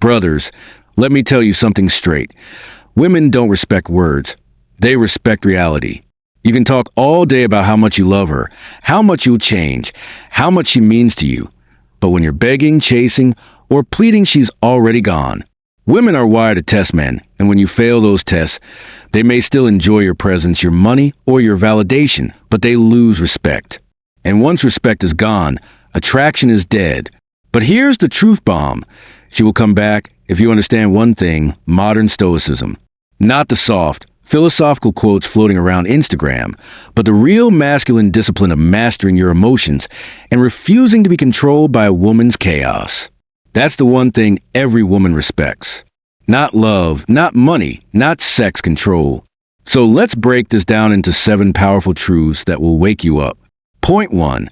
Brothers, let me tell you something straight. Women don't respect words. They respect reality. You can talk all day about how much you love her, how much you'll change, how much she means to you. But when you're begging, chasing, or pleading, she's already gone. Women are wired to test men, and when you fail those tests, they may still enjoy your presence, your money, or your validation, but they lose respect. And once respect is gone, attraction is dead. But here's the truth bomb. She will come back if you understand one thing: modern Stoicism. Not the soft, philosophical quotes floating around Instagram, but the real masculine discipline of mastering your emotions and refusing to be controlled by a woman's chaos. That's the one thing every woman respects. Not love, not money, not sex control. So let's break this down into 7 powerful truths that will wake you up. Point 1.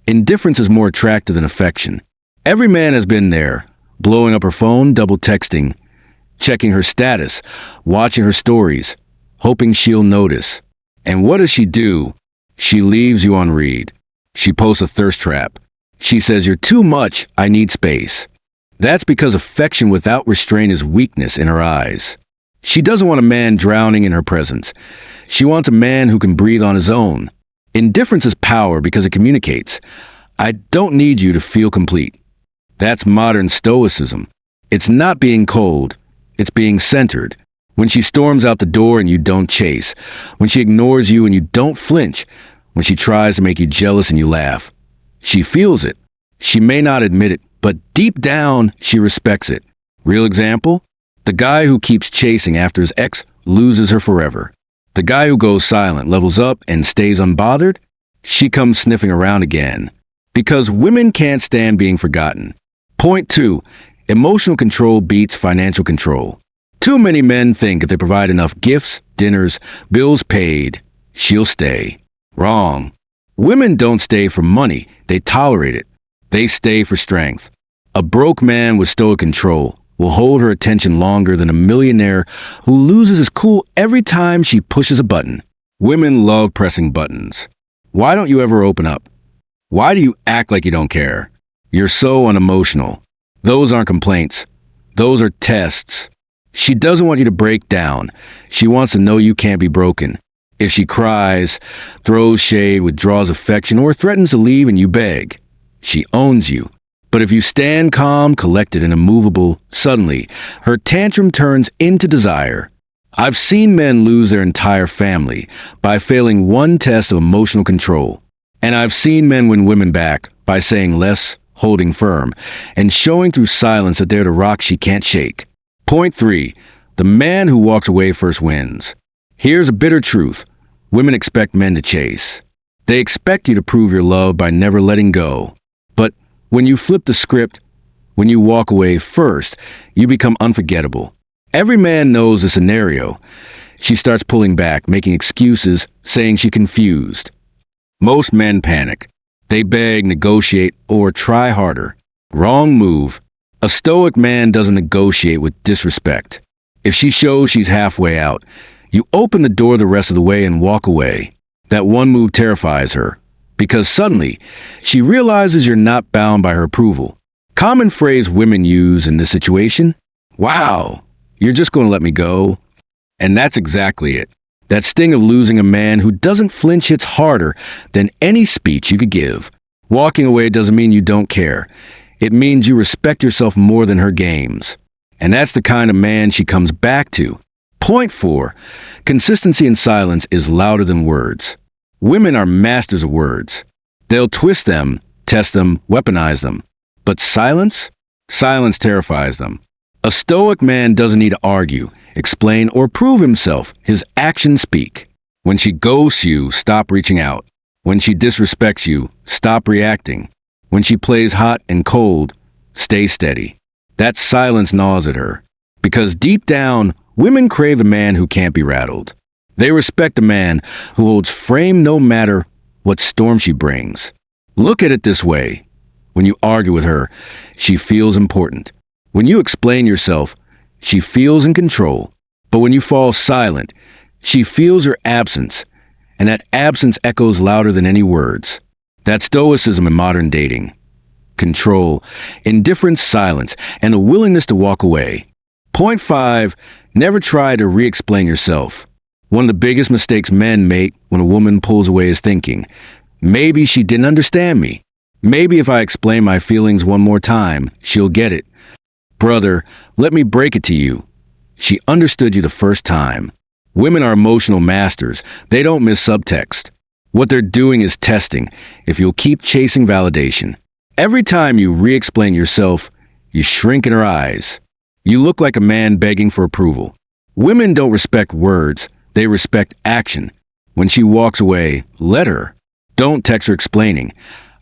Indifference is more attractive than affection. Every man has been there, blowing up her phone, double texting, checking her status, watching her stories, hoping she'll notice. And what does she do? She leaves you on read. She posts a thirst trap. She says, "You're too much, I need space." That's because affection without restraint is weakness in her eyes. She doesn't want a man drowning in her presence. She wants a man who can breathe on his own. Indifference is power because it communicates. I don't need you to feel complete. That's modern Stoicism. It's not being cold. It's being centered. When she storms out the door and you don't chase. When she ignores you and you don't flinch. When she tries to make you jealous and you laugh. She feels it. She may not admit it, but deep down, she respects it. Real example? The guy who keeps chasing after his ex loses her forever. The guy who goes silent, levels up, and stays unbothered? She comes sniffing around again. Because women can't stand being forgotten. Point 2. Emotional control beats financial control. Too many men think if they provide enough gifts, dinners, bills paid, she'll stay. Wrong. Women don't stay for money, they tolerate it. They stay for strength. A broke man with stoic control will hold her attention longer than a millionaire who loses his cool every time she pushes a button. Women love pressing buttons. Why don't you ever open up? Why do you act like you don't care? You're so unemotional. Those aren't complaints. Those are tests. She doesn't want you to break down. She wants to know you can't be broken. If she cries, throws shade, withdraws affection, or threatens to leave and you beg, she owns you. But if you stand calm, collected, and immovable, suddenly, her tantrum turns into desire. I've seen men lose their entire family by failing one test of emotional control. And I've seen men win women back by saying less, holding firm, and showing through silence that they're the rock she can't shake. Point 3. The man who walks away first wins. Here's a bitter truth. Women expect men to chase. They expect you to prove your love by never letting go. But when you flip the script, when you walk away first, you become unforgettable. Every man knows the scenario. She starts pulling back, making excuses, saying she's confused. Most men panic. They beg, negotiate, or try harder. Wrong move. A stoic man doesn't negotiate with disrespect. If she shows she's halfway out, you open the door the rest of the way and walk away. That one move terrifies her, because suddenly, she realizes you're not bound by her approval. Common phrase women use in this situation: "Wow, you're just going to let me go?" And that's exactly it. That sting of losing a man who doesn't flinch hits harder than any speech you could give. Walking away doesn't mean you don't care. It means you respect yourself more than her games. And that's the kind of man she comes back to. Point 4. Consistency in silence is louder than words. Women are masters of words. They'll twist them, test them, weaponize them. But silence? Silence terrifies them. A stoic man doesn't need to argue, explain, or prove himself. His actions speak. When she ghosts you, stop reaching out. When she disrespects you, stop reacting. When she plays hot and cold, stay steady. That silence gnaws at her. Because deep down, women crave a man who can't be rattled. They respect a man who holds frame no matter what storm she brings. Look at it this way. When you argue with her, she feels important. When you explain yourself, she feels in control. But when you fall silent, she feels your absence. And that absence echoes louder than any words. That's stoicism in modern dating. control, indifference, silence, and a willingness to walk away. Point 5. Never try to re-explain yourself. One of the biggest mistakes men make when a woman pulls away is thinking, maybe she didn't understand me. Maybe if I explain my feelings one more time, she'll get it. Brother, let me break it to you. She understood you the first time. Women are emotional masters. They don't miss subtext. What they're doing is testing if you'll keep chasing validation. Every time you re-explain yourself, you shrink in her eyes. You look like a man begging for approval. Women don't respect words. They respect action. When she walks away, let her. Don't text her explaining,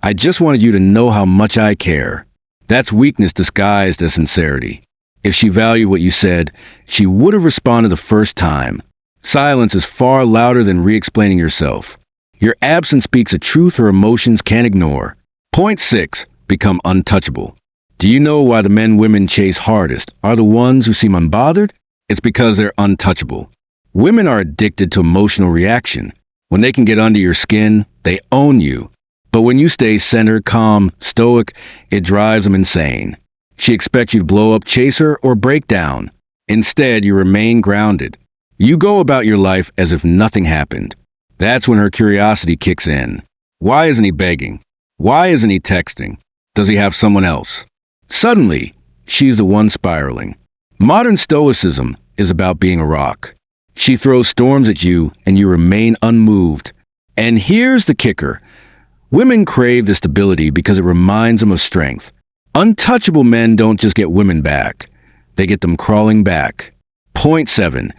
I just wanted you to know how much I care. That's weakness disguised as sincerity. If she valued what you said, she would have responded the first time. Silence is far louder than re-explaining yourself. Your absence speaks a truth her emotions can't ignore. Point 6. Become untouchable. Do you know why the men women chase hardest are the ones who seem unbothered? It's because they're untouchable. Women are addicted to emotional reaction. When they can get under your skin, they own you. But when you stay centered, calm, stoic, it drives them insane. She expects you to blow up, chase her, or break down. Instead, you remain grounded. You go about your life as if nothing happened. That's when her curiosity kicks in. Why isn't he begging? Why isn't he texting? Does he have someone else? Suddenly, she's the one spiraling. Modern Stoicism is about being a rock. She throws storms at you, and you remain unmoved. And here's the kicker. Women crave this stability because it reminds them of strength. Untouchable men don't just get women back. They get them crawling back. Point 7.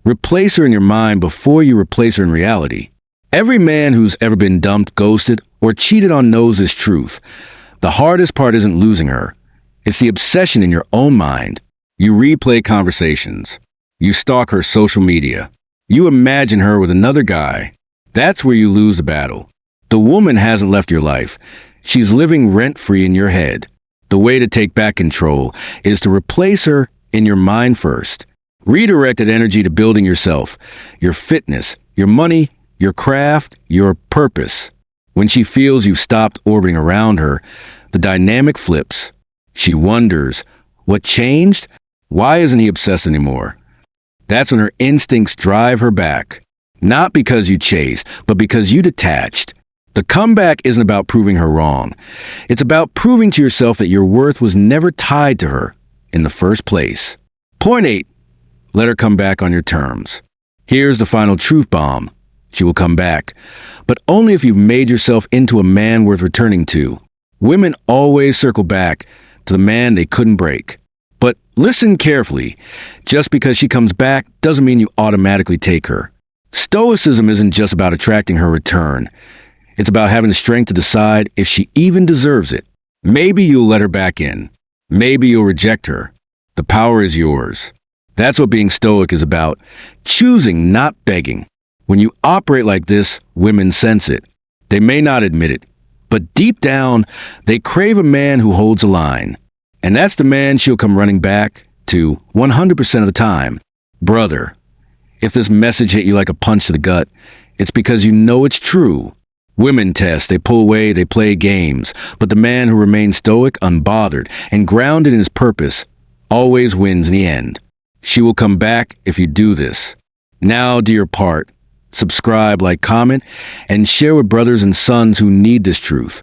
Replace her in your mind before you replace her in reality. Every man who's ever been dumped, ghosted, or cheated on knows this truth. The hardest part isn't losing her. It's the obsession in your own mind. You replay conversations. You stalk her social media. You imagine her with another guy. That's where you lose the battle. The woman hasn't left your life. She's living rent-free in your head. The way to take back control is to replace her in your mind first. Redirect that energy to building yourself, your fitness, your money, your craft, your purpose. When she feels you've stopped orbiting around her, the dynamic flips. She wonders, what changed? Why isn't he obsessed anymore? That's when her instincts drive her back. Not because you chased, but because you detached. The comeback isn't about proving her wrong. It's about proving to yourself that your worth was never tied to her in the first place. Point 8. Let her come back on your terms. Here's the final truth bomb. She will come back, but only if you've made yourself into a man worth returning to. Women always circle back to the man they couldn't break. But listen carefully. Just because she comes back doesn't mean you automatically take her. Stoicism isn't just about attracting her return. It's about having the strength to decide if she even deserves it. Maybe you'll let her back in. Maybe you'll reject her. The power is yours. That's what being stoic is about. Choosing, not begging. When you operate like this, women sense it. They may not admit it, but deep down, they crave a man who holds a line. And that's the man she'll come running back to 100% of the time. Brother, if this message hit you like a punch to the gut, it's because you know it's true. Women test, they pull away, they play games, but the man who remains stoic, unbothered, and grounded in his purpose always wins in the end. She will come back if you do this. Now do your part. Subscribe, like, comment, and share with brothers and sons who need this truth.